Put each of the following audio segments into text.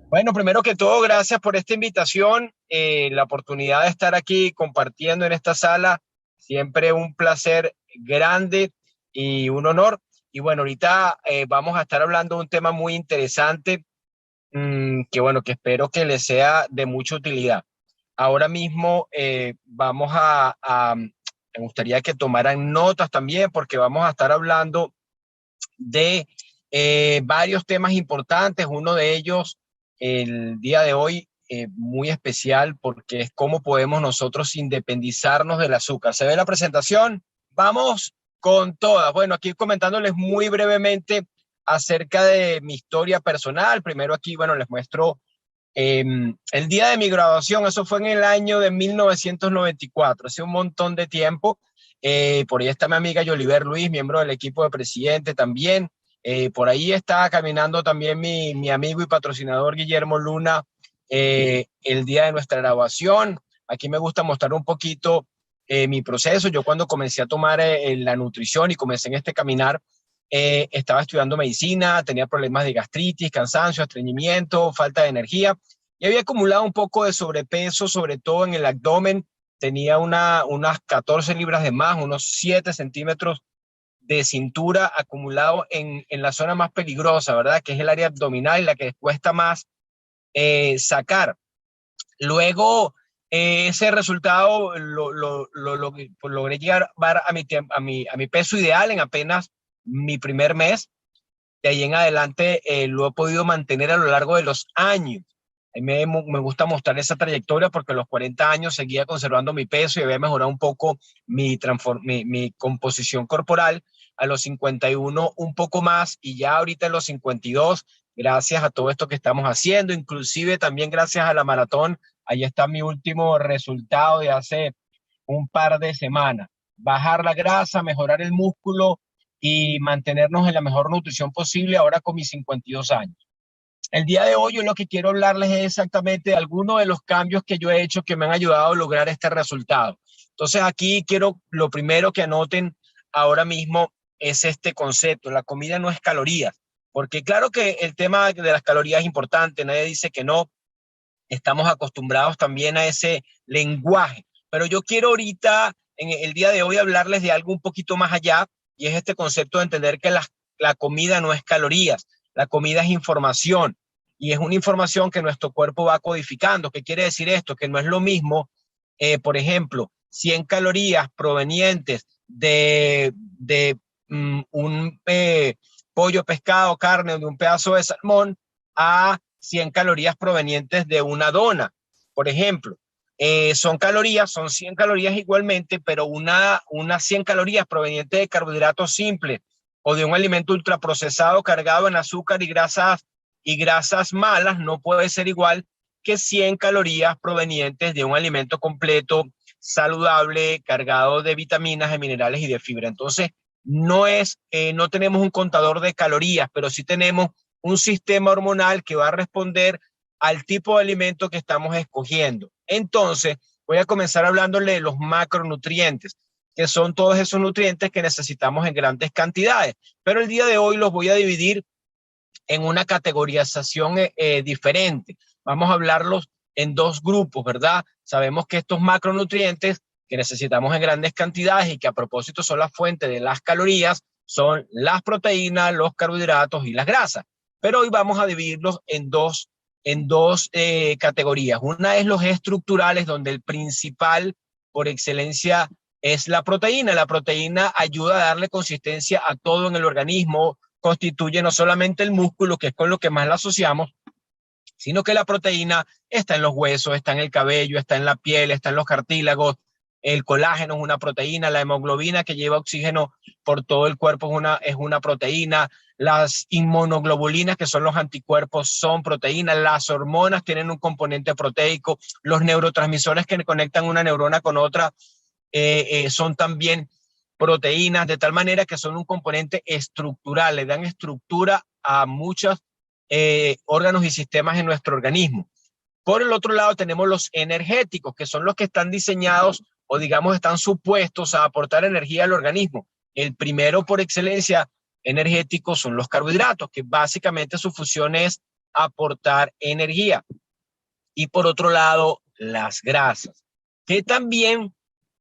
Bueno, primero que todo, gracias por esta invitación, la oportunidad de estar aquí compartiendo en esta sala. Siempre un placer grande y un honor. Y bueno, ahorita vamos a estar hablando de un tema muy interesante, que bueno, que espero que les sea de mucha utilidad. Ahora mismo me gustaría que tomaran notas también porque vamos a estar hablando de varios temas importantes. Uno de ellos, el día de hoy, muy especial porque es cómo podemos nosotros independizarnos del azúcar. ¿Se ve la presentación? Vamos con todas. Bueno, aquí comentándoles muy brevemente acerca de mi historia personal. Primero aquí, bueno, les muestro el día de mi graduación. Eso fue en el año de 1994, hace un montón de tiempo. Por ahí está mi amiga Yoliver Luis, miembro del equipo de presidente también. Por ahí está caminando también mi amigo y patrocinador Guillermo Luna, el día de nuestra graduación. Aquí me gusta mostrar un poquito mi proceso. Yo cuando comencé a tomar la nutrición y comencé en este caminar, estaba estudiando medicina, tenía problemas de gastritis, cansancio, estreñimiento, falta de energía y había acumulado un poco de sobrepeso, sobre todo en el abdomen. Tenía unas 14 libras de más, unos 7 centímetros de cintura acumulado en la zona más peligrosa, ¿verdad? Que es el área abdominal y la que cuesta más sacar. Luego, ese resultado pues, logré llegar a mi peso ideal en apenas mi primer mes. De ahí en adelante lo he podido mantener a lo largo de los años. A mí me gusta mostrar esa trayectoria porque a los 40 años seguía conservando mi peso y había mejorado un poco mi composición corporal. A los 51 un poco más y ya ahorita a los 52, gracias a todo esto que estamos haciendo, inclusive también gracias a la maratón. Ahí está mi último resultado de hace un par de semanas. Bajar la grasa, mejorar el músculo y mantenernos en la mejor nutrición posible ahora con mis 52 años. El día de hoy yo lo que quiero hablarles es exactamente de algunos de los cambios que yo he hecho que me han ayudado a lograr este resultado. Entonces aquí quiero, lo primero que anoten ahora mismo es este concepto: la comida no es calorías, porque claro que el tema de las calorías es importante, nadie dice que no, estamos acostumbrados también a ese lenguaje, pero yo quiero ahorita, en el día de hoy, hablarles de algo un poquito más allá, y es este concepto de entender que la comida no es calorías, la comida es información, y es una información que nuestro cuerpo va codificando. ¿Qué quiere decir esto? Que no es lo mismo, por ejemplo, 100 calorías provenientes de un pollo, pescado, carne, de un pedazo de salmón, a 100 calorías provenientes de una dona, por ejemplo. Son 100 calorías igualmente, pero unas 100 calorías provenientes de carbohidratos simples o de un alimento ultraprocesado cargado en azúcar y grasas malas no puede ser igual que 100 calorías provenientes de un alimento completo, saludable, cargado de vitaminas, de minerales y de fibra. Entonces, no tenemos un contador de calorías, pero sí tenemos un sistema hormonal que va a responder al tipo de alimento que estamos escogiendo. Entonces, voy a comenzar hablándole de los macronutrientes, que son todos esos nutrientes que necesitamos en grandes cantidades. Pero el día de hoy los voy a dividir en una categorización diferente. Vamos a hablarlos en dos grupos, ¿verdad? Sabemos que estos macronutrientes que necesitamos en grandes cantidades y que a propósito son la fuente de las calorías son las proteínas, los carbohidratos y las grasas. Pero hoy vamos a dividirlos en dos categorías. Una es los estructurales, donde el principal por excelencia es la proteína. La proteína ayuda a darle consistencia a todo en el organismo, constituye no solamente el músculo, que es con lo que más la asociamos, sino que la proteína está en los huesos, está en el cabello, está en la piel, está en los cartílagos. El colágeno es una proteína, la hemoglobina que lleva oxígeno por todo el cuerpo es una proteína, las inmunoglobulinas, que son los anticuerpos, son proteínas, las hormonas tienen un componente proteico, los neurotransmisores que conectan una neurona con otra son también proteínas, de tal manera que son un componente estructural, le dan estructura a muchos órganos y sistemas en nuestro organismo. Por el otro lado tenemos los energéticos, que son los que están diseñados o digamos están supuestos a aportar energía al organismo. El primero por excelencia energético son los carbohidratos, que básicamente su función es aportar energía. Y por otro lado, las grasas, que también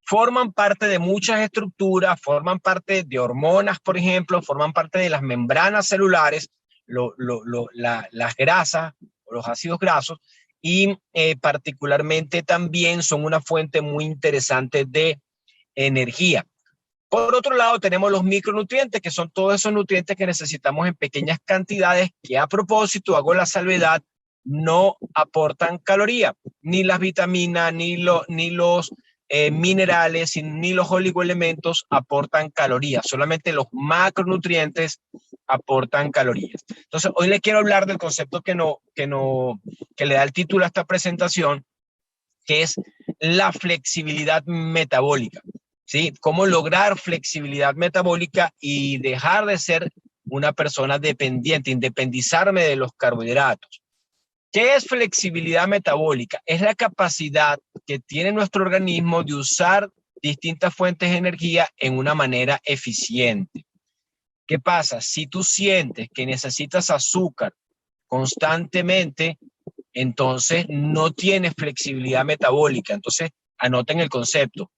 forman parte de muchas estructuras, forman parte de hormonas, por ejemplo, forman parte de las membranas celulares, las grasas o los ácidos grasos, y particularmente también son una fuente muy interesante de energía. Por otro lado, tenemos los micronutrientes, que son todos esos nutrientes que necesitamos en pequeñas cantidades, que a propósito, hago la salvedad, no aportan caloría, ni las vitaminas, ni los minerales, ni los oligoelementos aportan calorías, solamente los macronutrientes aportan calorías. Entonces, hoy les quiero hablar del concepto que le da el título a esta presentación, que es la flexibilidad metabólica. ¿Sí? Cómo lograr flexibilidad metabólica y dejar de ser una persona dependiente, independizarme de los carbohidratos. ¿Qué es flexibilidad metabólica? Es la capacidad que tiene nuestro organismo de usar distintas fuentes de energía en una manera eficiente. ¿Qué pasa? Si tú sientes que necesitas azúcar constantemente, entonces no tienes flexibilidad metabólica. Entonces, anoten el concepto.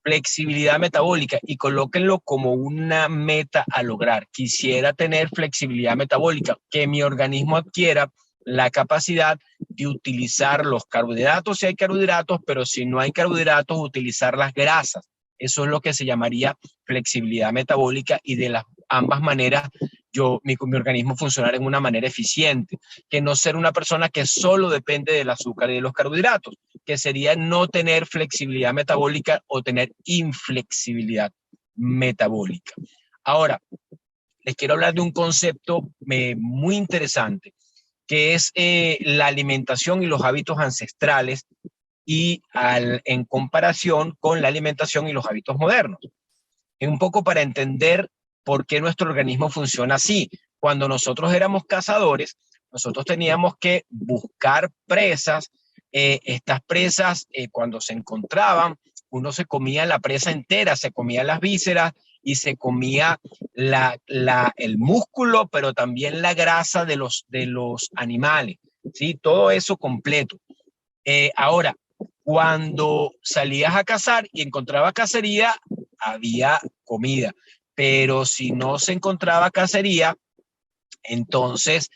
Flexibilidad metabólica y colóquenlo como una meta a lograr. Quisiera tener flexibilidad metabólica, que mi organismo adquiera la capacidad de utilizar los carbohidratos si hay carbohidratos, pero si no hay carbohidratos, utilizar las grasas. Eso es lo que se llamaría flexibilidad metabólica y de las ambas maneras mi organismo funcionar en una manera eficiente, que no ser una persona que solo depende del azúcar y de los carbohidratos, que sería no tener flexibilidad metabólica o tener inflexibilidad metabólica. Ahora, les quiero hablar de un concepto muy interesante, que es la alimentación y los hábitos ancestrales y en comparación con la alimentación y los hábitos modernos. Es un poco para entender por qué nuestro organismo funciona así. Cuando nosotros éramos cazadores, nosotros teníamos que buscar presas. Estas presas, cuando se encontraban, uno se comía la presa entera, se comía las vísceras y se comía el músculo, pero también la grasa de los animales, ¿sí? Todo eso completo. Ahora, cuando salías a cazar y encontrabas cacería, había comida. Pero si no se encontraba cacería, entonces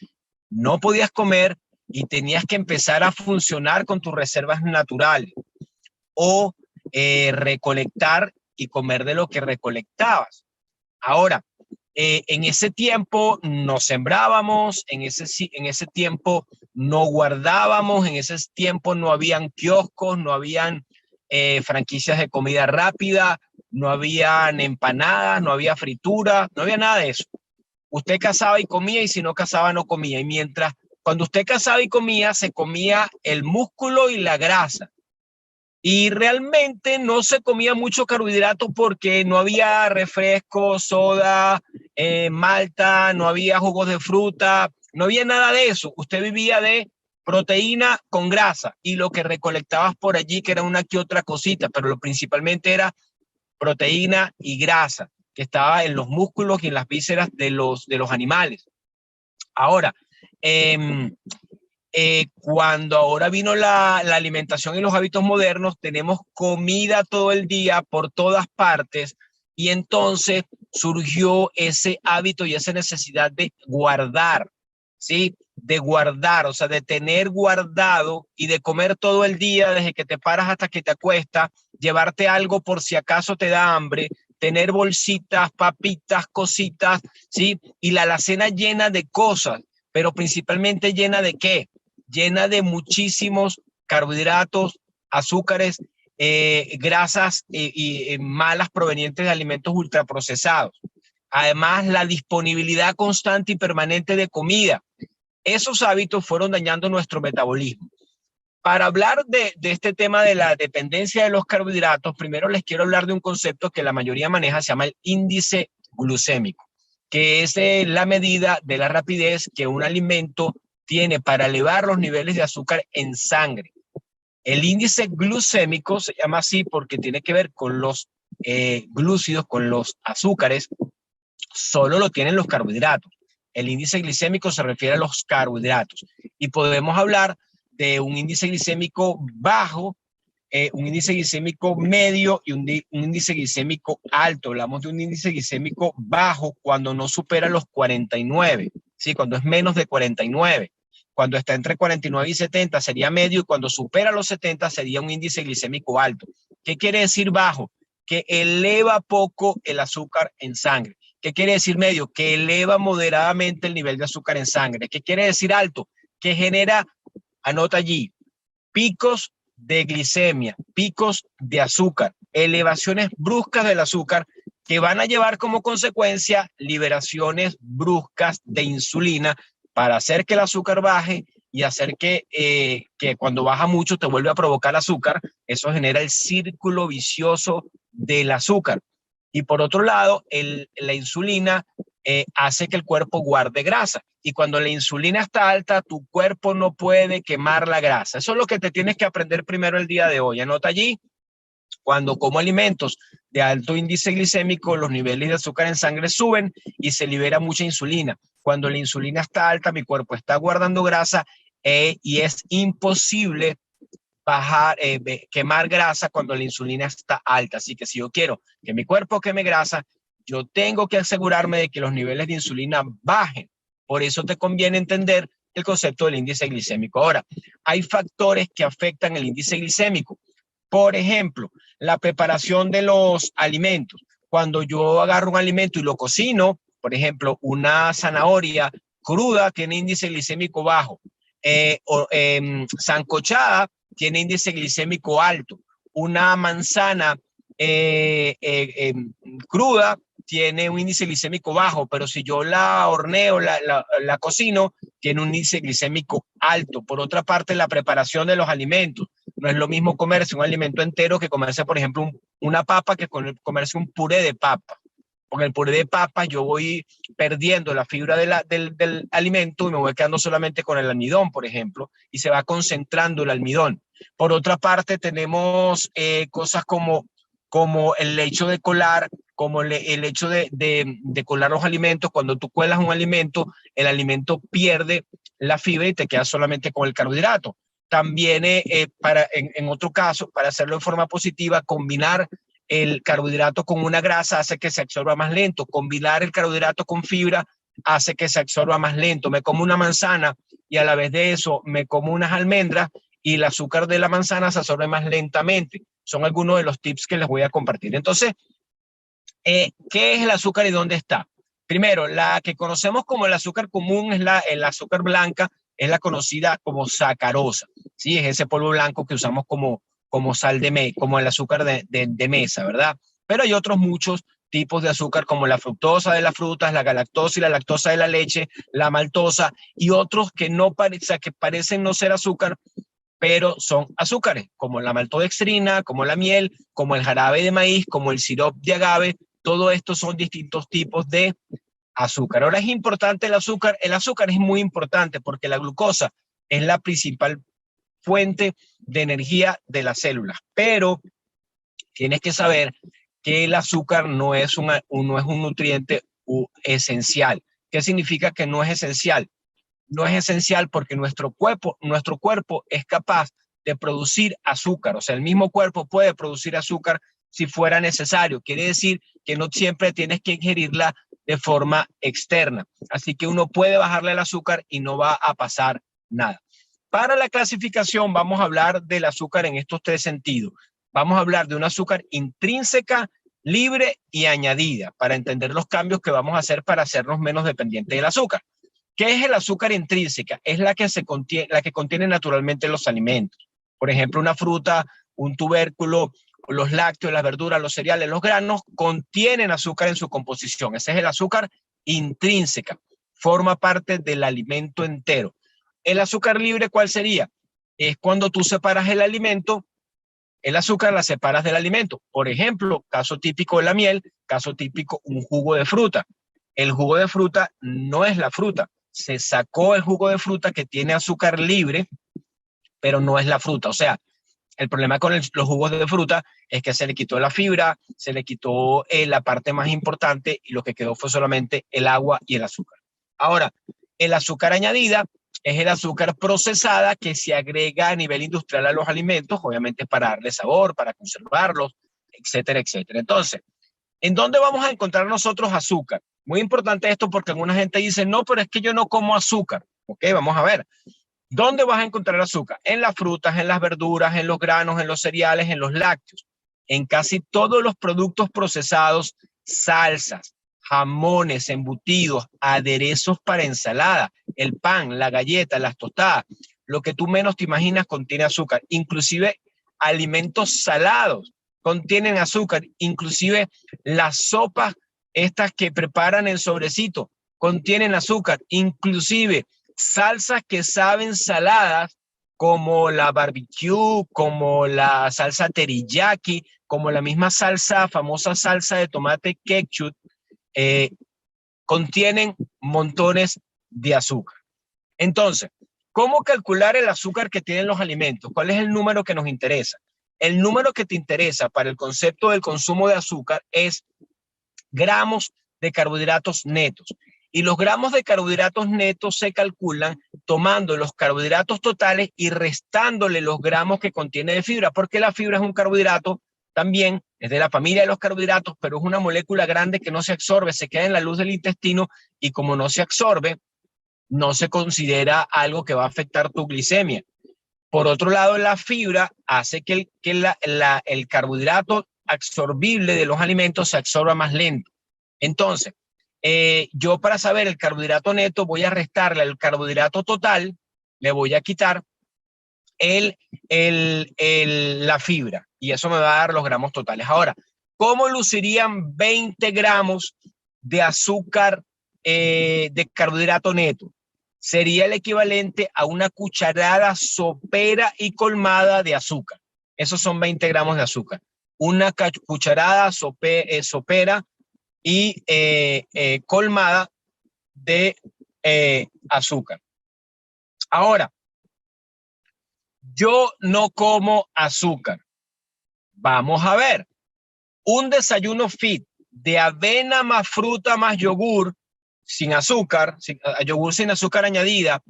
no podías comer y tenías que empezar a funcionar con tus reservas naturales o recolectar y comer de lo que recolectabas. Ahora, en ese tiempo no sembrábamos, en ese tiempo no guardábamos, en ese tiempo no habían kioscos, no habían franquicias de comida rápida, no habían empanadas, no había fritura, no había nada de eso. Usted cazaba y comía, y si no cazaba no comía. Y mientras, cuando usted cazaba y comía, se comía el músculo y la grasa. Y realmente no se comía mucho carbohidrato porque no había refresco, soda, malta, no había jugos de fruta, no había nada de eso. Usted vivía de proteína con grasa y lo que recolectabas por allí, que era una que otra cosita, pero lo principalmente era proteína y grasa, que estaba en los músculos y en las vísceras de los animales. Ahora, cuando ahora vino la alimentación y los hábitos modernos, tenemos comida todo el día por todas partes y entonces surgió ese hábito y esa necesidad de guardar, ¿sí? De guardar, o sea, de tener guardado y de comer todo el día desde que te paras hasta que te acuestas, llevarte algo por si acaso te da hambre, tener bolsitas, papitas, cositas, ¿sí? Y la alacena llena de cosas, pero principalmente llena de ¿qué? Llena de muchísimos carbohidratos, azúcares, grasas y malas provenientes de alimentos ultraprocesados. Además, la disponibilidad constante y permanente de comida. Esos hábitos fueron dañando nuestro metabolismo. Para hablar de este tema de la dependencia de los carbohidratos, primero les quiero hablar de un concepto que la mayoría maneja, se llama el índice glucémico, que es la medida de la rapidez que un alimento tiene para elevar los niveles de azúcar en sangre. El índice glucémico se llama así porque tiene que ver con los glúcidos, con los azúcares, solo lo tienen los carbohidratos. El índice glicémico se refiere a los carbohidratos y podemos hablar de un índice glicémico bajo, un índice glicémico medio y un índice glicémico alto. Hablamos de un índice glicémico bajo cuando no supera los 49, ¿sí? Cuando es menos de 49. Cuando está entre 49 y 70 sería medio y cuando supera los 70 sería un índice glicémico alto. ¿Qué quiere decir bajo? Que eleva poco el azúcar en sangre. ¿Qué quiere decir medio? Que eleva moderadamente el nivel de azúcar en sangre. ¿Qué quiere decir alto? Que genera, anota allí, picos de glicemia, picos de azúcar, elevaciones bruscas del azúcar que van a llevar como consecuencia liberaciones bruscas de insulina para hacer que el azúcar baje y hacer que cuando baja mucho te vuelve a provocar azúcar. Eso genera el círculo vicioso del azúcar. Y por otro lado, la insulina hace que el cuerpo guarde grasa. Y cuando la insulina está alta, tu cuerpo no puede quemar la grasa. Eso es lo que te tienes que aprender primero el día de hoy. Anota allí, cuando como alimentos de alto índice glicémico, los niveles de azúcar en sangre suben y se libera mucha insulina. Cuando la insulina está alta, mi cuerpo está guardando grasa y es imposible quemar grasa cuando la insulina está alta. Así que si yo quiero que mi cuerpo queme grasa, yo tengo que asegurarme de que los niveles de insulina bajen. Por eso te conviene entender el concepto del índice glicémico. Ahora, hay factores que afectan el índice glicémico. Por ejemplo, la preparación de los alimentos. Cuando yo agarro un alimento y lo cocino, por ejemplo, una zanahoria cruda tiene índice glicémico bajo. Sancochada tiene índice glicémico alto. Una manzana cruda tiene un índice glicémico bajo, pero si yo la horneo, la cocino, tiene un índice glicémico alto. Por otra parte, la preparación de los alimentos. No es lo mismo comerse un alimento entero que comerse, por ejemplo, una papa que comerse un puré de papa. Con el puré de papa yo voy perdiendo la fibra del alimento y me voy quedando solamente con el almidón, por ejemplo, y se va concentrando el almidón. Por otra parte, tenemos cosas como el hecho de colar, como el hecho de colar los alimentos. Cuando tú cuelas un alimento, el alimento pierde la fibra y te quedas solamente con el carbohidrato. También, en otro caso, para hacerlo de forma positiva, combinar el carbohidrato con una grasa hace que se absorba más lento. Combinar el carbohidrato con fibra hace que se absorba más lento. Me como una manzana y a la vez de eso me como unas almendras y el azúcar de la manzana se absorbe más lentamente. Son algunos de los tips que les voy a compartir. Entonces, ¿qué es el azúcar y dónde está? Primero, la que conocemos como el azúcar común es el azúcar blanca, es la conocida como sacarosa, ¿sí? Es ese polvo blanco que usamos como sal como el azúcar de mesa, ¿verdad? Pero hay otros muchos tipos de azúcar como la fructosa de las frutas, la galactosa y la lactosa de la leche, la maltosa y otros que que parecen no ser azúcar, pero son azúcares, como la maltodextrina, como la miel, como el jarabe de maíz, como el sirope de agave. Todo esto son distintos tipos de azúcar. Ahora es importante el azúcar. El azúcar es muy importante porque la glucosa es la principal fuente de energía de las células, pero tienes que saber que el azúcar no es un nutriente esencial. ¿Qué significa que no es esencial? No es esencial porque nuestro cuerpo es capaz de producir azúcar. O sea, el mismo cuerpo puede producir azúcar si fuera necesario. Quiere decir que no siempre tienes que ingerirla de forma externa. Así que uno puede bajarle el azúcar y no va a pasar nada. Para la clasificación vamos a hablar del azúcar en estos tres sentidos. Vamos a hablar de un azúcar intrínseca, libre y añadida para entender los cambios que vamos a hacer para hacernos menos dependientes del azúcar. ¿Qué es el azúcar intrínseca? Es la que contiene naturalmente los alimentos. Por ejemplo, una fruta, un tubérculo, los lácteos, las verduras, los cereales, los granos contienen azúcar en su composición. Ese es el azúcar intrínseca. Forma parte del alimento entero. El azúcar libre, ¿cuál sería? Es cuando tú separas el alimento, el azúcar la separas del alimento. Por ejemplo, caso típico de la miel, caso típico un jugo de fruta. El jugo de fruta no es la fruta. Se sacó el jugo de fruta que tiene azúcar libre, pero no es la fruta. O sea, el problema con los jugos de fruta es que se le quitó la fibra, se le quitó la parte más importante y lo que quedó fue solamente el agua y el azúcar. Ahora, el azúcar añadida es el azúcar procesada que se agrega a nivel industrial a los alimentos, obviamente para darle sabor, para conservarlos, etcétera, etcétera. Entonces, ¿en dónde vamos a encontrar nosotros azúcar? Muy importante esto porque alguna gente dice, no, pero es que yo no como azúcar. Ok, vamos a ver. ¿Dónde vas a encontrar azúcar? En las frutas, en las verduras, en los granos, en los cereales, en los lácteos. En casi todos los productos procesados, salsas, jamones, embutidos, aderezos para ensalada, el pan, la galleta, las tostadas, lo que tú menos te imaginas contiene azúcar. Inclusive alimentos salados contienen azúcar, inclusive las sopas, estas que preparan en sobrecito, contienen azúcar, inclusive salsas que saben saladas, como la barbecue, como la salsa teriyaki, como la misma salsa, famosa salsa de tomate ketchup, contienen montones de azúcar. Entonces, ¿cómo calcular el azúcar que tienen los alimentos? ¿Cuál es el número que nos interesa? El número que te interesa para el concepto del consumo de azúcar es gramos de carbohidratos netos. Y los gramos de carbohidratos netos se calculan tomando los carbohidratos totales y restándole los gramos que contiene de fibra, porque la fibra es un carbohidrato también, es de la familia de los carbohidratos, pero es una molécula grande que no se absorbe, se queda en la luz del intestino y como no se absorbe, no se considera algo que va a afectar tu glicemia. Por otro lado, la fibra hace que el carbohidrato absorbible de los alimentos se absorba más lento. Entonces, yo para saber el carbohidrato neto voy a restarle al carbohidrato total, le voy a quitar la fibra y eso me va a dar los gramos totales. Ahora, ¿cómo lucirían 20 gramos de azúcar de carbohidrato neto? Sería el equivalente a una cucharada sopera y colmada de azúcar. Esos son 20 gramos de azúcar. Una cucharada sopera y colmada de azúcar. Ahora, yo no como azúcar. Vamos a ver. Un desayuno fit de avena más fruta más yogur sin azúcar, yogur sin azúcar añadida,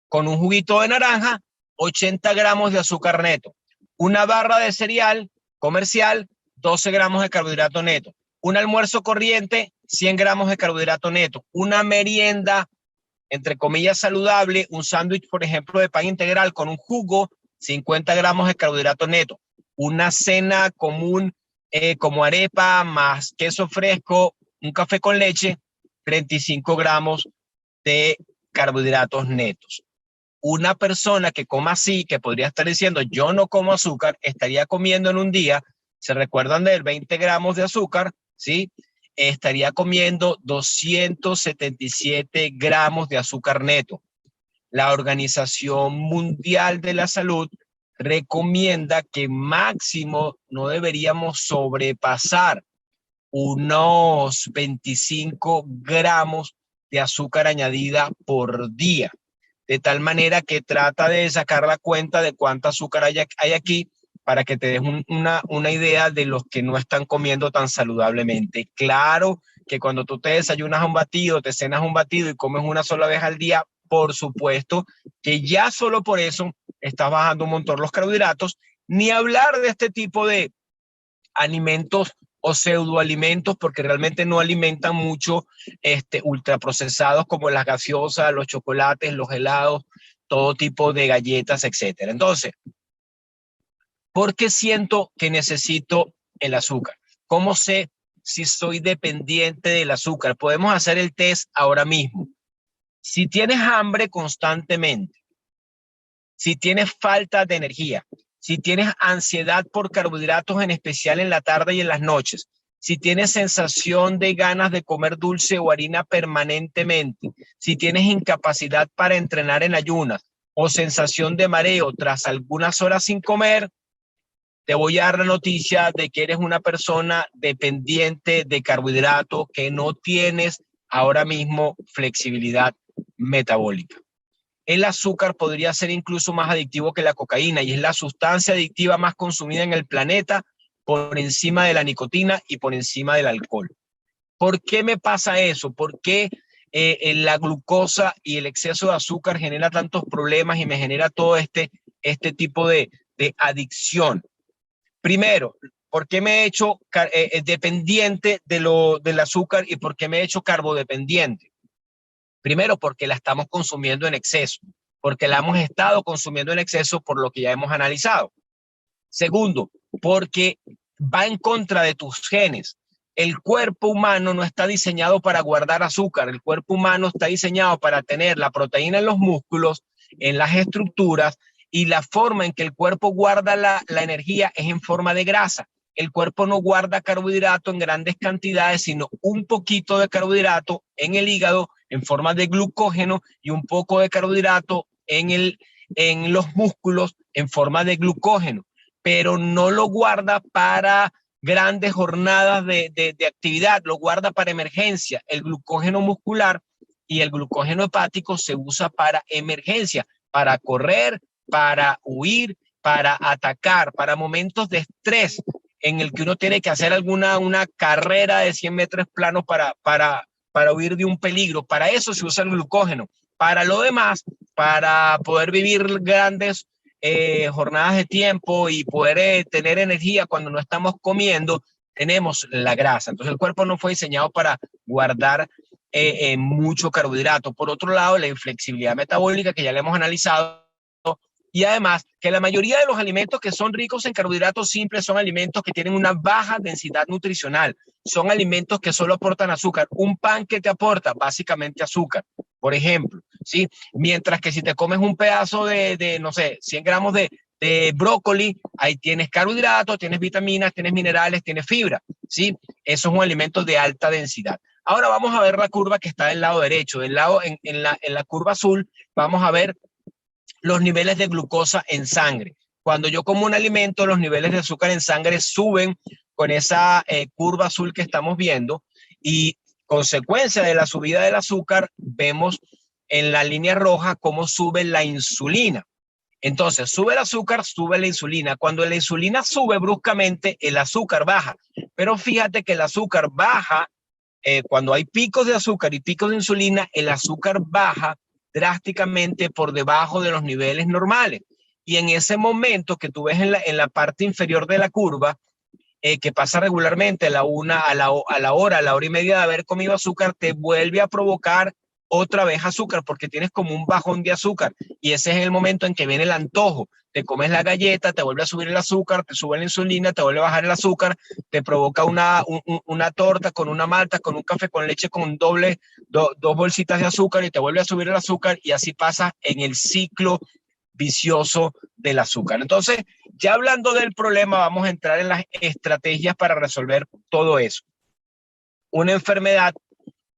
con un juguito de naranja, 80 gramos de azúcar neto. Una barra de cereal comercial, 12 gramos de carbohidrato neto. Un almuerzo corriente, 100 gramos de carbohidrato neto. Una merienda, entre comillas, saludable, un sándwich, por ejemplo, de pan integral con un jugo, 50 gramos de carbohidrato neto. Una cena común, como arepa más queso fresco, un café con leche, 35 gramos de carbohidratos netos. Una persona que coma así, que podría estar diciendo yo no como azúcar, estaría comiendo en un día, ¿se recuerdan del 20 gramos de azúcar? ¿Sí? Estaría comiendo 277 gramos de azúcar neto. La Organización Mundial de la Salud recomienda que máximo no deberíamos sobrepasar unos 25 gramos de azúcar añadida por día. De tal manera que trata de sacar la cuenta de cuánta azúcar hay aquí para que te des una idea de los que no están comiendo tan saludablemente. Claro que cuando tú te desayunas un batido, te cenas un batido y comes una sola vez al día, por supuesto que ya solo por eso estás bajando un montón los carbohidratos, ni hablar de este tipo de alimentos o pseudoalimentos, porque realmente no alimentan mucho, ultraprocesados como las gaseosas, los chocolates, los helados, todo tipo de galletas, etcétera. Entonces, ¿por qué siento que necesito el azúcar? ¿Cómo sé si soy dependiente del azúcar? Podemos hacer el test ahora mismo. Si tienes hambre constantemente, si tienes falta de energía, si tienes ansiedad por carbohidratos, en especial en la tarde y en las noches, si tienes sensación de ganas de comer dulce o harina permanentemente, si tienes incapacidad para entrenar en ayunas o sensación de mareo tras algunas horas sin comer, te voy a dar la noticia de que eres una persona dependiente de carbohidratos, que no tienes ahora mismo flexibilidad metabólica. El azúcar podría ser incluso más adictivo que la cocaína y es la sustancia adictiva más consumida en el planeta por encima de la nicotina y por encima del alcohol. ¿Por qué me pasa eso? ¿Por qué la glucosa y el exceso de azúcar genera tantos problemas y me genera todo este tipo de adicción? Primero, ¿por qué me he hecho dependiente del azúcar y por qué me he hecho carbodependiente? Primero, porque la estamos consumiendo en exceso, porque la hemos estado consumiendo en exceso por lo que ya hemos analizado. Segundo, porque va en contra de tus genes. El cuerpo humano no está diseñado para guardar azúcar. El cuerpo humano está diseñado para tener la proteína en los músculos, en las estructuras, y la forma en que el cuerpo guarda la energía es en forma de grasa. El cuerpo no guarda carbohidrato en grandes cantidades, sino un poquito de carbohidrato en el hígado en forma de glucógeno y un poco de carbohidrato en los músculos en forma de glucógeno, pero no lo guarda para grandes jornadas de actividad, lo guarda para emergencia. El glucógeno muscular y el glucógeno hepático se usa para emergencia, para correr, para huir, para atacar, para momentos de estrés en el que uno tiene que hacer una carrera de 100 metros planos para huir de un peligro. Para eso se usa el glucógeno. Para lo demás, para poder vivir grandes jornadas de tiempo y poder tener energía cuando no estamos comiendo, tenemos la grasa. Entonces el cuerpo no fue diseñado para guardar mucho carbohidrato. Por otro lado, la inflexibilidad metabólica, que ya le hemos analizado, y además que la mayoría de los alimentos que son ricos en carbohidratos simples son alimentos que tienen una baja densidad nutricional, son alimentos que solo aportan azúcar. Un pan que te aporta básicamente azúcar, por ejemplo, ¿sí? Mientras que si te comes un pedazo no sé, 100 gramos de brócoli, ahí tienes carbohidratos, tienes vitaminas, tienes minerales, tienes fibra, ¿sí? Eso es un alimento de alta densidad. Ahora vamos a ver la curva que está del lado derecho. En la curva azul vamos a ver los niveles de glucosa en sangre. Cuando yo como un alimento, los niveles de azúcar en sangre suben con esa curva azul que estamos viendo, y consecuencia de la subida del azúcar, vemos en la línea roja cómo sube la insulina. Entonces, sube el azúcar, sube la insulina. Cuando la insulina sube bruscamente, el azúcar baja. Pero fíjate que el azúcar baja, cuando hay picos de azúcar y picos de insulina, el azúcar baja drásticamente por debajo de los niveles normales. Y en ese momento que tú ves en la parte inferior de la curva, que pasa regularmente a la hora y media de haber comido azúcar, te vuelve a provocar otra vez azúcar, porque tienes como un bajón de azúcar, y ese es el momento en que viene el antojo. Te comes la galleta, te vuelve a subir el azúcar, te sube la insulina, te vuelve a bajar el azúcar, te provoca una torta con una malta, con un café con leche, con dos bolsitas de azúcar, y te vuelve a subir el azúcar, y así pasa en el ciclo vicioso del azúcar. Entonces, ya hablando del problema, vamos a entrar en las estrategias para resolver todo eso. Una enfermedad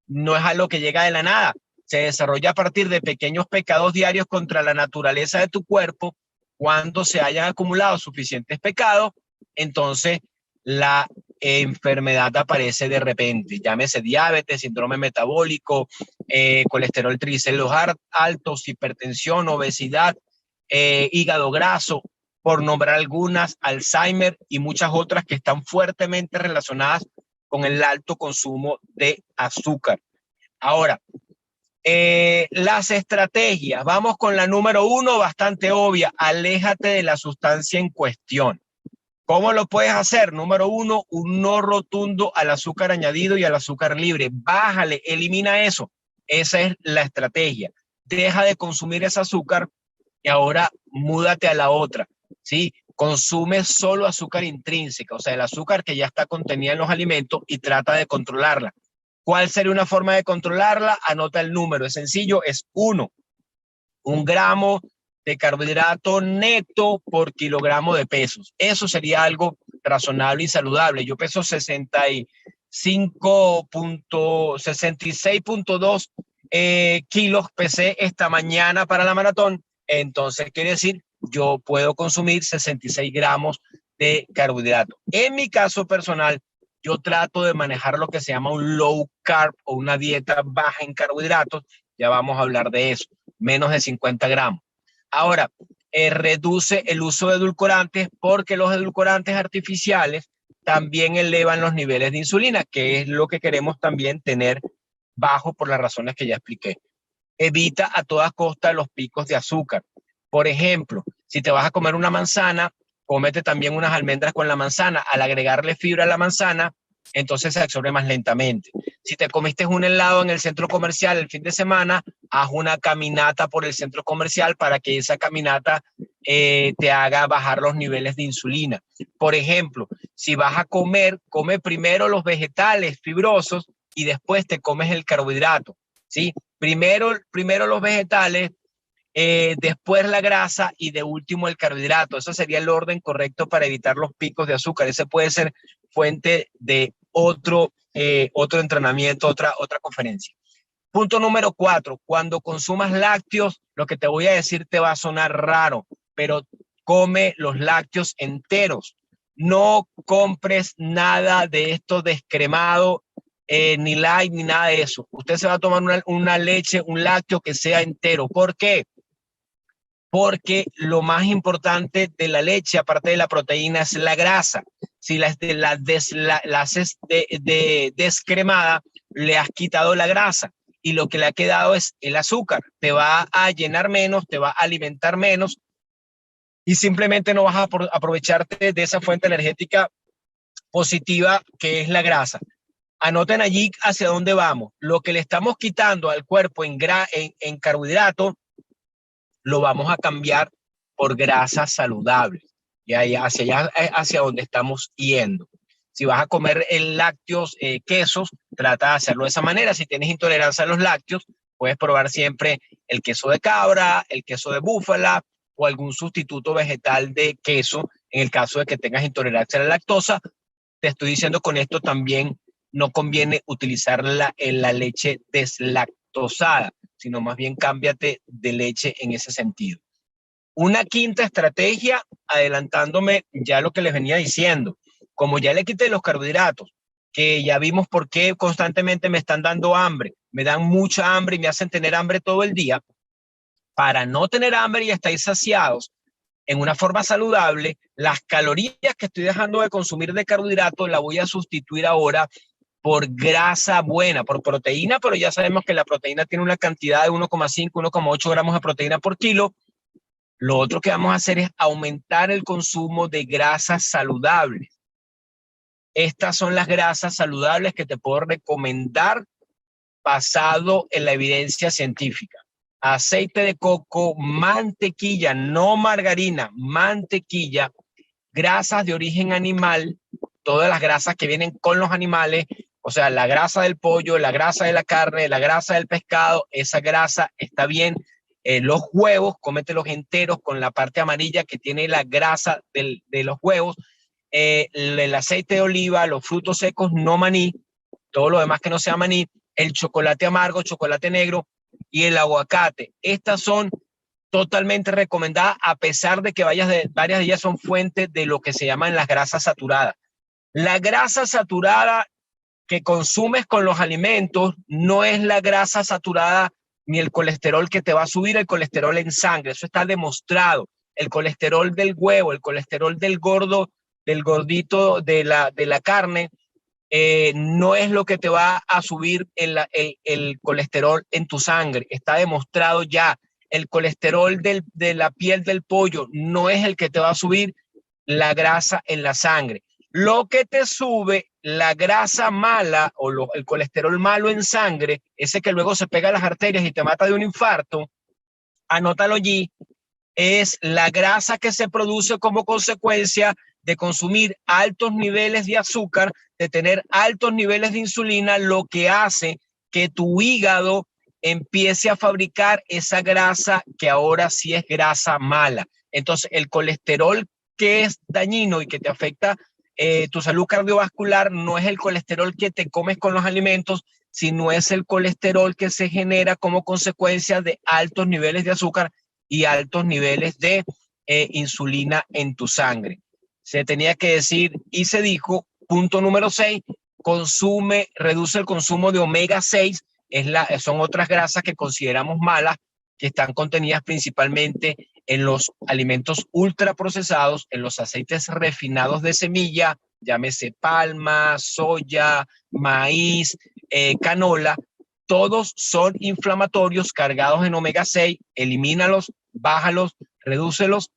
no es algo que llega de la nada, se desarrolla a partir de pequeños pecados diarios contra la naturaleza de tu cuerpo. Cuando se hayan acumulado suficientes pecados, entonces la enfermedad aparece de repente, llámese diabetes, síndrome metabólico, colesterol triglicéridos altos, hipertensión, obesidad, hígado graso, por nombrar algunas, Alzheimer y muchas otras que están fuertemente relacionadas con el alto consumo de azúcar. Ahora, las estrategias. Vamos con la número 1, bastante obvia. Aléjate de la sustancia en cuestión. ¿Cómo lo puedes hacer? Número 1, un no rotundo al azúcar añadido y al azúcar libre. Bájale, elimina eso. Esa es la estrategia. Deja de consumir ese azúcar y ahora múdate a la otra, ¿sí? Consume solo azúcar intrínseca, o sea, el azúcar que ya está contenida en los alimentos, y trata de controlarla. ¿Cuál sería una forma de controlarla? Anota el número, es sencillo, es 1 gramo de carbohidrato neto por kilogramo de pesos. Eso sería algo razonable y saludable. Yo peso 66.2 kilos, pesé esta mañana para la maratón. Entonces, quiere decir, yo puedo consumir 66 gramos de carbohidrato. En mi caso personal, yo trato de manejar lo que se llama un low carb o una dieta baja en carbohidratos. Ya vamos a hablar de eso, menos de 50 gramos. Ahora, reduce el uso de edulcorantes, porque los edulcorantes artificiales también elevan los niveles de insulina, que es lo que queremos también tener bajo por las razones que ya expliqué. Evita a toda costa los picos de azúcar. Por ejemplo, si te vas a comer una manzana, cómete también unas almendras con la manzana. Al agregarle fibra a la manzana, entonces se absorbe más lentamente. Si te comiste un helado en el centro comercial el fin de semana, haz una caminata por el centro comercial para que esa caminata te haga bajar los niveles de insulina. Por ejemplo, si vas a comer, come primero los vegetales fibrosos y después te comes el carbohidrato, ¿sí? Primero los vegetales, después la grasa y de último el carbohidrato. Eso sería el orden correcto para evitar los picos de azúcar. Ese puede ser fuente de otro entrenamiento, otra conferencia. Punto número 4, cuando consumas lácteos, lo que te voy a decir te va a sonar raro, pero come los lácteos enteros. No compres nada de esto descremado, ni light, ni nada de eso. Usted se va a tomar una leche, un lácteo que sea entero. ¿Por qué? Porque lo más importante de la leche, aparte de la proteína, es la grasa. Si la haces descremada, le has quitado la grasa y lo que le ha quedado es el azúcar. Te va a llenar menos, te va a alimentar menos y simplemente no vas a aprovecharte de esa fuente energética positiva que es la grasa. Anoten allí hacia dónde vamos. Lo que le estamos quitando al cuerpo en carbohidratos, lo vamos a cambiar por grasas saludables. Y ahí, hacia allá, hacia donde estamos yendo. Si vas a comer lácteos, quesos, trata de hacerlo de esa manera. Si tienes intolerancia a los lácteos, puedes probar siempre el queso de cabra, el queso de búfala o algún sustituto vegetal de queso. En el caso de que tengas intolerancia a la lactosa, te estoy diciendo con esto también no conviene utilizar la leche deslactosada, sino más bien cámbiate de leche en ese sentido. Una quinta estrategia, adelantándome ya lo que les venía diciendo, como ya le quité los carbohidratos, que ya vimos por qué constantemente me están dando hambre, me dan mucha hambre y me hacen tener hambre todo el día, para no tener hambre y estar saciados en una forma saludable, las calorías que estoy dejando de consumir de carbohidratos las voy a sustituir ahora por grasa buena, por proteína, pero ya sabemos que la proteína tiene una cantidad de 1,5, 1,8 gramos de proteína por kilo. Lo otro que vamos a hacer es aumentar el consumo de grasas saludables. Estas son las grasas saludables que te puedo recomendar basado en la evidencia científica. Aceite de coco, mantequilla, no margarina, mantequilla, grasas de origen animal, todas las grasas que vienen con los animales, o sea, la grasa del pollo, la grasa de la carne, la grasa del pescado, esa grasa está bien. Los huevos, cómetelos enteros con la parte amarilla que tiene la grasa de los huevos, el aceite de oliva, los frutos secos, no maní, todo lo demás que no sea maní, el chocolate amargo, chocolate negro y el aguacate. Estas son totalmente recomendadas, a pesar de que varias de ellas son fuentes de lo que se llaman las grasas saturadas. La grasa saturada que consumes con los alimentos no es la grasa saturada ni el colesterol que te va a subir el colesterol en sangre. Eso está demostrado. El colesterol del huevo, el colesterol del gordo, del gordito de la carne, no es lo que te va a subir el colesterol en tu sangre. Está demostrado ya. El colesterol de la piel del pollo no es el que te va a subir la grasa en la sangre. Lo que te sube la grasa mala o el colesterol malo en sangre, ese que luego se pega a las arterias y te mata de un infarto, anótalo allí, es la grasa que se produce como consecuencia de consumir altos niveles de azúcar, de tener altos niveles de insulina, lo que hace que tu hígado empiece a fabricar esa grasa que ahora sí es grasa mala. Entonces, el colesterol que es dañino y que te afecta tu salud cardiovascular no es el colesterol que te comes con los alimentos, sino es el colesterol que se genera como consecuencia de altos niveles de azúcar y altos niveles de insulina en tu sangre. Se tenía que decir y se dijo. Punto número 6, reduce el consumo de omega 6, son otras grasas que consideramos malas, que están contenidas principalmente en los alimentos ultraprocesados, en los aceites refinados de semilla, llámese palma, soya, maíz, canola, todos son inflamatorios cargados en omega 6, elimínalos, bájalos, redúcelos.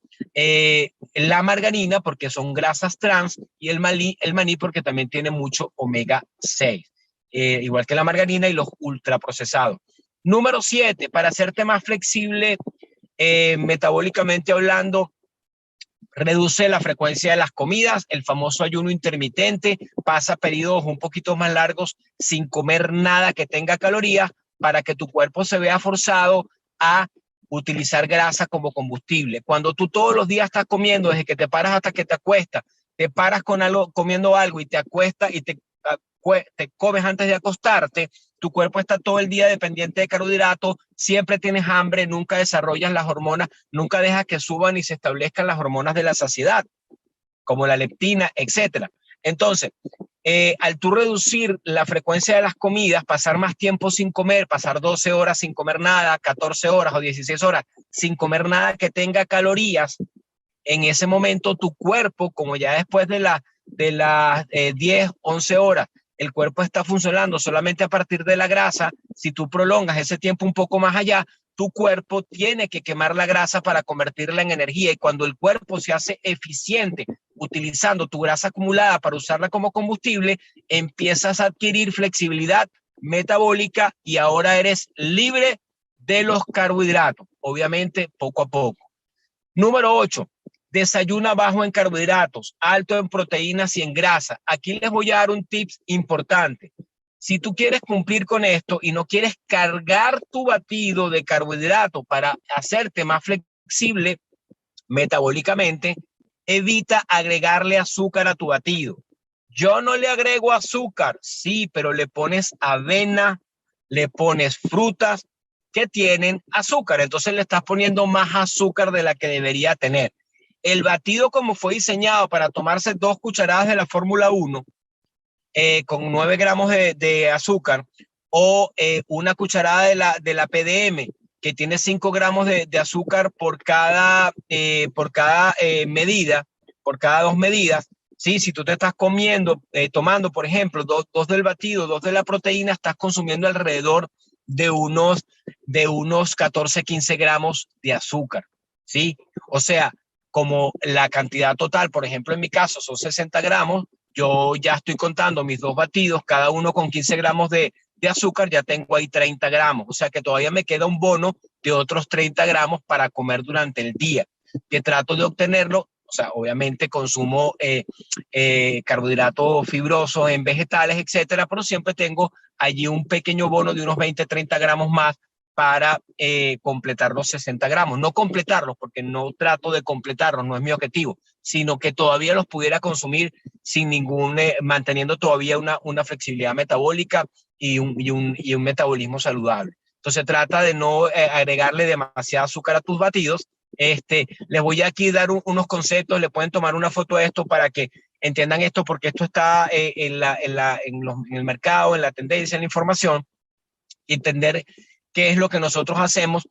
La margarina porque son grasas trans y el maní porque también tiene mucho omega 6, igual que la margarina y los ultraprocesados. Número 7, para hacerte más flexible metabólicamente hablando, reduce la frecuencia de las comidas, el famoso ayuno intermitente, pasa periodos un poquito más largos sin comer nada que tenga calorías para que tu cuerpo se vea forzado a utilizar grasa como combustible. Cuando tú todos los días estás comiendo, desde que te paras hasta que te acuestas, te paras con algo, comiendo algo y te acuestas y te comes antes de acostarte, tu cuerpo está todo el día dependiente de carbohidratos, siempre tienes hambre, nunca desarrollas las hormonas, nunca dejas que suban y se establezcan las hormonas de la saciedad, como la leptina, etcétera. Entonces, al tú reducir la frecuencia de las comidas, pasar más tiempo sin comer, pasar 12 horas sin comer nada, 14 horas o 16 horas sin comer nada que tenga calorías, en ese momento tu cuerpo, como ya después de las 10, 11 horas, el cuerpo está funcionando solamente a partir de la grasa, si tú prolongas ese tiempo un poco más allá, tu cuerpo tiene que quemar la grasa para convertirla en energía y cuando el cuerpo se hace eficiente utilizando tu grasa acumulada para usarla como combustible, empiezas a adquirir flexibilidad metabólica y ahora eres libre de los carbohidratos, obviamente poco a poco. Número 8, desayuna bajo en carbohidratos, alto en proteínas y en grasa. Aquí les voy a dar un tip importante. Si tú quieres cumplir con esto y no quieres cargar tu batido de carbohidratos para hacerte más flexible metabólicamente, evita agregarle azúcar a tu batido. Yo no le agrego azúcar, sí, pero le pones avena, le pones frutas que tienen azúcar. Entonces le estás poniendo más azúcar de la que debería tener. El batido como fue diseñado para tomarse 2 cucharadas de la Fórmula 1 con 9 gramos de azúcar o una cucharada de la PDM que tiene 5 gramos de azúcar por cada medida, por cada 2 medidas. Sí, si tú te estás tomando, por ejemplo, dos del batido, 2 de la proteína, estás consumiendo alrededor de unos 14, 15 gramos de azúcar. ¿Sí? O sea, como la cantidad total, por ejemplo, en mi caso son 60 gramos, yo ya estoy contando mis 2 batidos, cada uno con 15 gramos de azúcar, ya tengo ahí 30 gramos. O sea que todavía me queda un bono de otros 30 gramos para comer durante el día, que trato de obtenerlo. O sea, obviamente consumo carbohidratos fibrosos en vegetales, etcétera, pero siempre tengo allí un pequeño bono de unos 20, 30 gramos más para completar los 60 gramos. No completarlos, porque no trato de completarlos, no es mi objetivo, sino que todavía los pudiera consumir sin manteniendo todavía una flexibilidad metabólica y un metabolismo saludable. Entonces trata de no agregarle demasiada azúcar a tus batidos. Les voy a aquí dar unos conceptos, le pueden tomar una foto de esto para que entiendan esto, porque esto está en el mercado, en la tendencia, en la información, entender qué es lo que nosotros hacemos.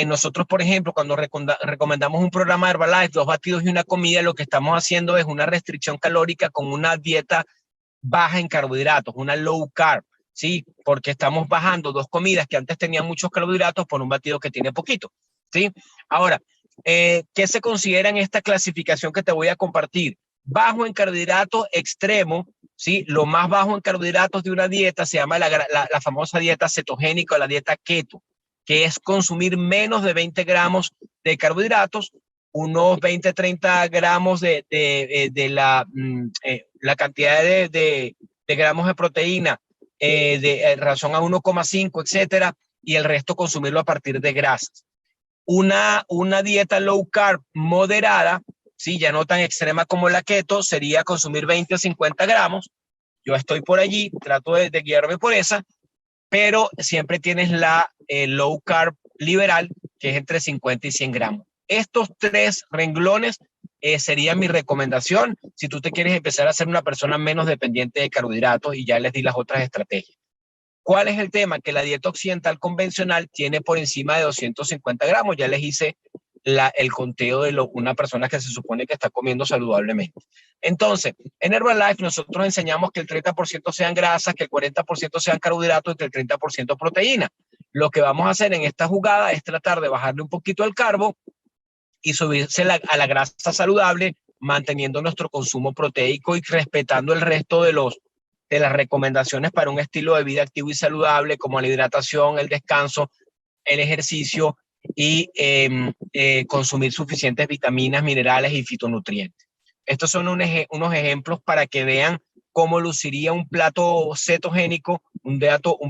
Nosotros, por ejemplo, cuando recomendamos un programa de Herbalife, 2 batidos y una comida, lo que estamos haciendo es una restricción calórica con una dieta baja en carbohidratos, una low carb, ¿sí? Porque estamos bajando 2 comidas que antes tenían muchos carbohidratos por un batido que tiene poquito, ¿sí? Ahora, ¿qué se considera en esta clasificación que te voy a compartir? Bajo en carbohidratos extremo, ¿sí? Lo más bajo en carbohidratos de una dieta se llama la famosa dieta cetogénica o la dieta keto, que es consumir menos de 20 gramos de carbohidratos, unos 20, 30 gramos de la cantidad de gramos de proteína de razón a 1,5, etcétera, y el resto consumirlo a partir de grasas. Una dieta low carb moderada, ¿sí? Ya no tan extrema como la keto, sería consumir 20 o 50 gramos. Yo estoy por allí, trato de guiarme por esa, pero siempre tienes la low carb liberal, que es entre 50 y 100 gramos. Estos 3 renglones sería mi recomendación si tú te quieres empezar a ser una persona menos dependiente de carbohidratos, y ya les di las otras estrategias. ¿Cuál es el tema? Que la dieta occidental convencional tiene por encima de 250 gramos. Ya les hice el conteo de una persona que se supone que está comiendo saludablemente. Entonces, en Herbalife nosotros enseñamos que el 30% sean grasas, que el 40% sean carbohidratos y que el 30% proteína. Lo que vamos a hacer en esta jugada es tratar de bajarle un poquito al carbo y subirse a la grasa saludable, manteniendo nuestro consumo proteico y respetando el resto de las recomendaciones para un estilo de vida activo y saludable, como la hidratación, el descanso, el ejercicio y consumir suficientes vitaminas, minerales y fitonutrientes. Estos son unos ejemplos para que vean cómo luciría un plato cetogénico, un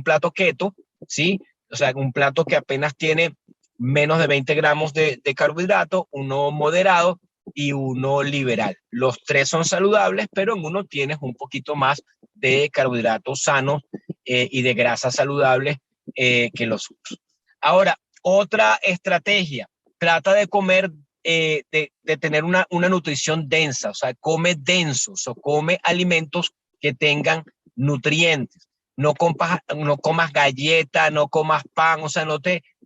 plato keto, ¿sí? O sea, un plato que apenas tiene menos de 20 gramos de carbohidrato, uno moderado y uno liberal. Los tres son saludables, pero en uno tienes un poquito más de carbohidratos sanos y de grasas saludables que los otros. Ahora, otra estrategia, trata de comer, de tener una nutrición densa, o sea, come denso, o come alimentos que tengan nutrientes. No comas galleta, no comas pan, o sea,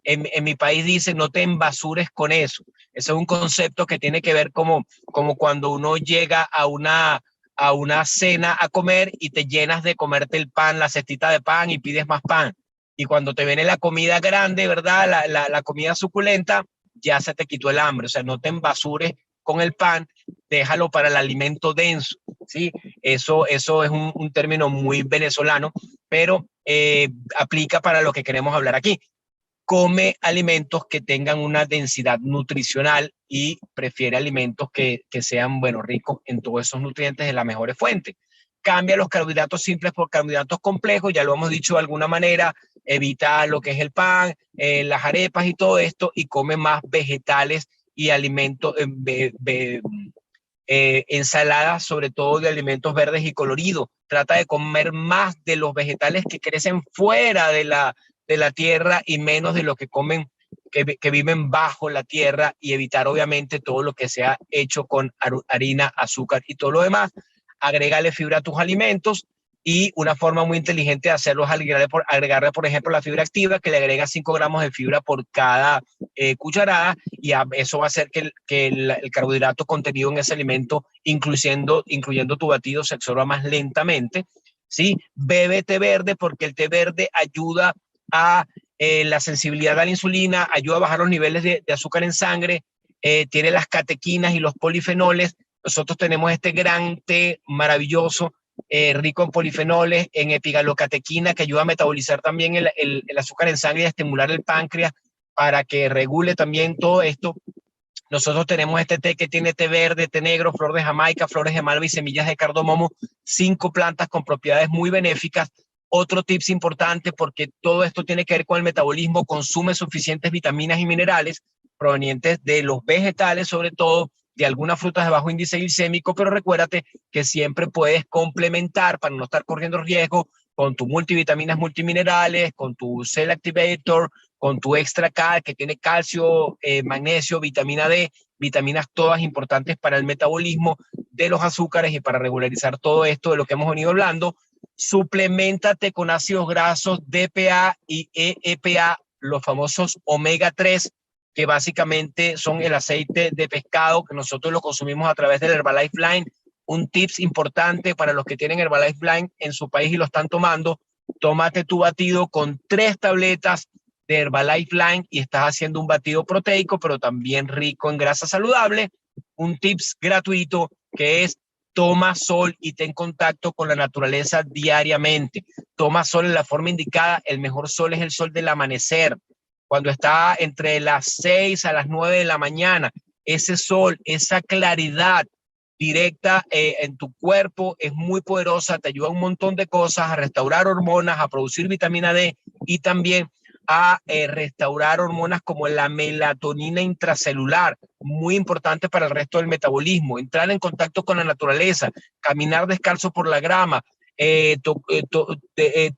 en mi país dicen no te embasures con eso. Ese es un concepto que tiene que ver como cuando uno llega a una cena a comer y te llenas de comerte el pan, la cestita de pan y pides más pan. Y cuando te viene la comida grande, ¿verdad? La comida suculenta, ya se te quitó el hambre. O sea, no te embasures con el pan, déjalo para el alimento denso, ¿sí? Eso es un término muy venezolano, pero aplica para lo que queremos hablar aquí. Come alimentos que tengan una densidad nutricional y prefiere alimentos que sean, bueno, ricos en todos esos nutrientes de las mejores fuentes. Cambia los carbohidratos simples por carbohidratos complejos, ya lo hemos dicho de alguna manera, evita lo que es el pan, las arepas y todo esto, y come más vegetales y alimentos, ensaladas, sobre todo de alimentos verdes y coloridos. Trata de comer más de los vegetales que crecen fuera de la tierra y menos de lo que comen, que viven bajo la tierra, y evitar obviamente todo lo que sea hecho con harina, azúcar y todo lo demás. Agrégale fibra a tus alimentos, y una forma muy inteligente de hacerlo es agregarle, por ejemplo, la fibra activa, que le agrega 5 gramos de fibra por cada cucharada, y eso va a hacer que el carbohidrato contenido en ese alimento, incluyendo tu batido, se absorba más lentamente, ¿sí? Bebe té verde, porque el té verde ayuda a la sensibilidad a la insulina, ayuda a bajar los niveles de azúcar en sangre, tiene las catequinas y los polifenoles. Nosotros tenemos este gran té maravilloso, rico en polifenoles, en epigalocatequina, que ayuda a metabolizar también el azúcar en sangre y a estimular el páncreas para que regule también todo esto. Nosotros tenemos este té que tiene té verde, té negro, flor de Jamaica, flores de malva y semillas de cardamomo, 5 plantas con propiedades muy benéficas. Otro tips importante, porque todo esto tiene que ver con el metabolismo: consume suficientes vitaminas y minerales provenientes de los vegetales, sobre todo de algunas frutas de bajo índice glicémico, pero recuérdate que siempre puedes complementar, para no estar corriendo riesgo, con tu multivitaminas, multiminerales, con tu Cell Activator, con tu Extra K, que tiene calcio, magnesio, vitamina D, vitaminas todas importantes para el metabolismo de los azúcares y para regularizar todo esto de lo que hemos venido hablando. Suplementate con ácidos grasos DPA y EPA, los famosos omega 3, que básicamente son el aceite de pescado, que nosotros lo consumimos a través del Herbalife Line. Un tips importante para los que tienen Herbalife Line en su país y lo están tomando: tómate tu batido con 3 tabletas de Herbalife Line y estás haciendo un batido proteico, pero también rico en grasa saludable. Un tips gratuito, que es: toma sol y ten contacto con la naturaleza diariamente. Toma sol en la forma indicada. El mejor sol es el sol del amanecer, cuando está entre las 6 a las 9 de la mañana. Ese sol, esa claridad directa en tu cuerpo es muy poderosa, te ayuda a un montón de cosas, a restaurar hormonas, a producir vitamina D y también a restaurar hormonas como la melatonina intracelular, muy importante para el resto del metabolismo. Entrar en contacto con la naturaleza, caminar descalzo por la grama,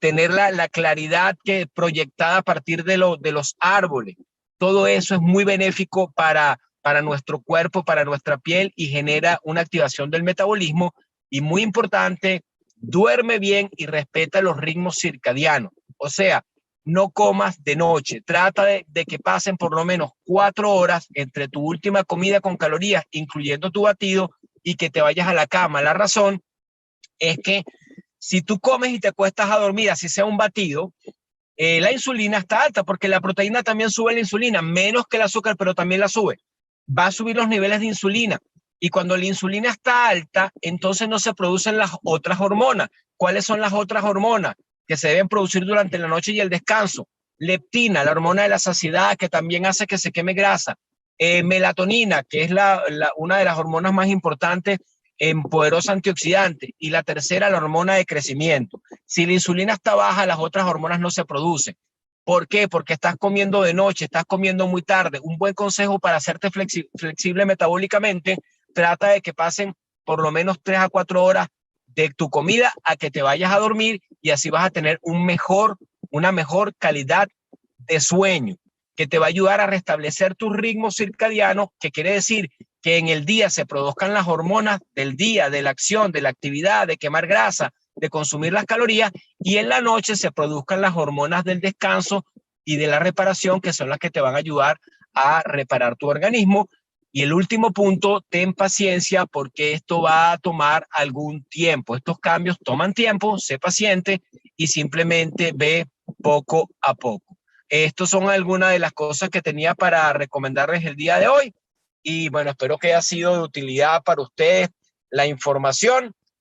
tener la claridad que proyectada a partir de los árboles. Todo eso es muy benéfico para nuestro cuerpo, para nuestra piel, y genera una activación del metabolismo. Y muy importante, duerme bien y respeta los ritmos circadianos. O sea, no comas de noche. Trata de que pasen por lo menos 4 horas entre tu última comida con calorías, incluyendo tu batido, y que te vayas a la cama. La razón es que si tú comes y te acuestas a dormir, así sea un batido, la insulina está alta porque la proteína también sube la insulina, menos que el azúcar, pero también la sube. Va a subir los niveles de insulina. Y cuando la insulina está alta, entonces no se producen las otras hormonas. ¿Cuáles son las otras hormonas que se deben producir durante la noche y el descanso? Leptina, la hormona de la saciedad, que también hace que se queme grasa. Melatonina, que es una de las hormonas más importantes en poderosa antioxidante. Y la tercera, la hormona de crecimiento. Si la insulina está baja, las otras hormonas no se producen. ¿Por qué? Porque estás comiendo de noche, estás comiendo muy tarde. Un buen consejo para hacerte flexible metabólicamente, trata de que pasen por lo menos 3 a 4 horas de tu comida a que te vayas a dormir, y así vas a tener una mejor calidad de sueño, que te va a ayudar a restablecer tu ritmo circadiano, que quiere decir que en el día se produzcan las hormonas del día, de la acción, de la actividad, de quemar grasa, de consumir las calorías, y en la noche se produzcan las hormonas del descanso y de la reparación, que son las que te van a ayudar a reparar tu organismo. Y el último punto, ten paciencia porque esto va a tomar algún tiempo. Estos cambios toman tiempo, sé paciente y simplemente ve poco a poco. Estas son algunas de las cosas que tenía para recomendarles el día de hoy. Y bueno, espero que haya sido de utilidad para ustedes la información.